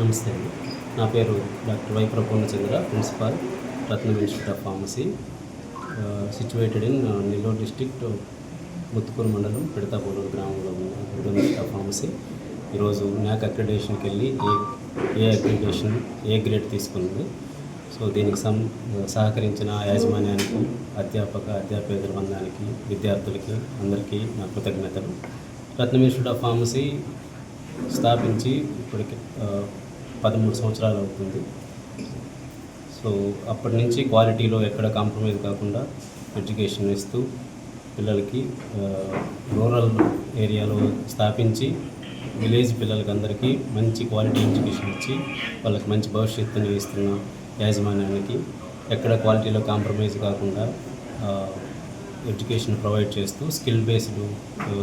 నమస్తే అండి. నా పేరు doctor Y Prapurnachandra, principal, Ratnam institute of pharmacy, situated in Nellore district, Muthukur మండలం, పిడతాపోలూరు గ్రామంలో ఉన్న ఇన్స్టిట్యూట్ ఆఫ్ ఫార్మసీ. ఈరోజు న్యాక్ అక్రిడేషన్కి వెళ్ళి ఏ అక్రిడేషన్ ఏ గ్రేడ్ తీసుకుంది. సో దీనికి సహకరించిన యాజమాన్యానికి, అధ్యాపేతర బృందానికి, విద్యార్థులకి అందరికీ నా కృతజ్ఞతలు. రత్నం ఇన్స్టిట్యూట్ ఆఫ్ ఫార్మసీ స్థాపించి ఇప్పటికి 13 సంవత్సరాలు అవుతుంది. సో అప్పటి నుంచి క్వాలిటీలో ఎక్కడ కాంప్రమైజ్ కాకుండా ఎడ్యుకేషన్ ఇస్తూ పిల్లలకి రూరల్ ఏరియాలో స్థాపించి విలేజ్ పిల్లలకి అందరికీ మంచి క్వాలిటీ ఎడ్యుకేషన్ ఇచ్చి వాళ్ళకి మంచి భవిష్యత్తుని ఇస్తున్న యాజమాన్యానికి, ఎక్కడ క్వాలిటీలో కాంప్రమైజ్ కాకుండా ఎడ్యుకేషన్ ప్రొవైడ్ చేస్తూ స్కిల్ బేస్డ్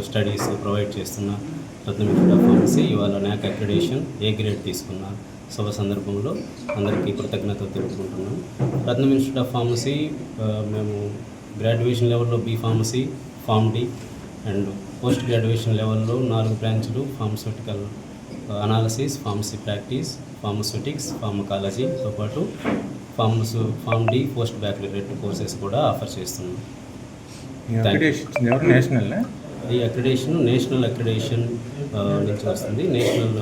స్టడీస్ ప్రొవైడ్ చేస్తున్న రత్నం ఇన్స్టిట్యూట్ ఆఫ్ ఫార్మసీ ఇవాళ న్యాక్ అక్రిడేషన్ ఏ గ్రేడ్ తీసుకున్న శుభ సందర్భంలో అందరికీ కృతజ్ఞతలు తెలుపుకుంటున్నాం. రత్నం ఇన్స్టిట్యూట్ ఆఫ్ ఫార్మసీ మేము గ్రాడ్యుయేషన్ లెవెల్లో B pharmacy, pharm D and post graduation లెవెల్లో 4 బ్రాంచ్లు, pharmaceutical analysis, pharmacy practice, pharmaceutics, ఫార్మకాలజీతో పాటు pharm D post baccalaureate courses కూడా ఆఫర్ చేస్తున్నాం. ఈ అక్రిడేషన్ నేషనల్ అక్రిడేషన్ నుంచి వస్తుంది. నేషనల్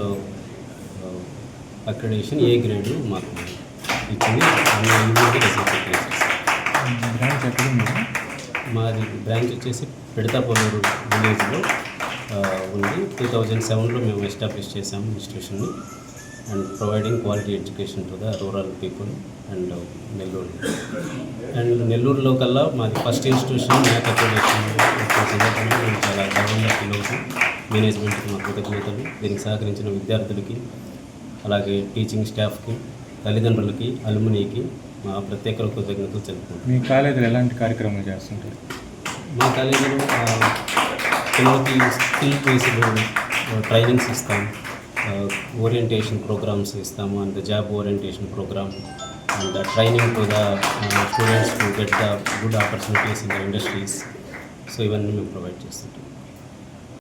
అక్రిడేషన్ ఏ గ్రేడ్ మాకు ఇచ్చింది. మాది బ్రాంచ్ వచ్చేసి పిడతాపోలూరు విలేజ్లో ఉంది. 2007లో మేము ఎస్టాబ్లిష్ చేసాము ఇన్స్టిట్యూషన్ని and providing quality education to the rural people and Nellore. And నెల్లూరులో కల్లా మాది ఫస్ట్ ఇన్స్టిట్యూషన్ న్యాక్ అక్రిడేషన్ సందర్భంగా మేము చాలా గర్వంగా ఫీల్ అవుతాం. మేనేజ్మెంట్కి మా కృతజ్ఞతలు. దీనికి సహకరించిన విద్యార్థులకి, అలాగే టీచింగ్ స్టాఫ్కి, తల్లిదండ్రులకి, అలుమినీకి మా ప్రత్యేక కృతజ్ఞతలు తెలుపుకుంటాం. మీ కాలేజీలో ఎలాంటి కార్యక్రమాలు చేస్తుంటారు? మా కాలేజీలో పిల్లలకి స్కిల్ బేస్డ్ ట్రైనింగ్స్ ఇస్తాం, ఓరియంటేషన్ ప్రోగ్రామ్స్ ఇస్తాము and job orientation programme and training to the students to get the good opportunities in the industries. So ఇవన్నీ మేము ప్రొవైడ్ చేస్తుంటాం.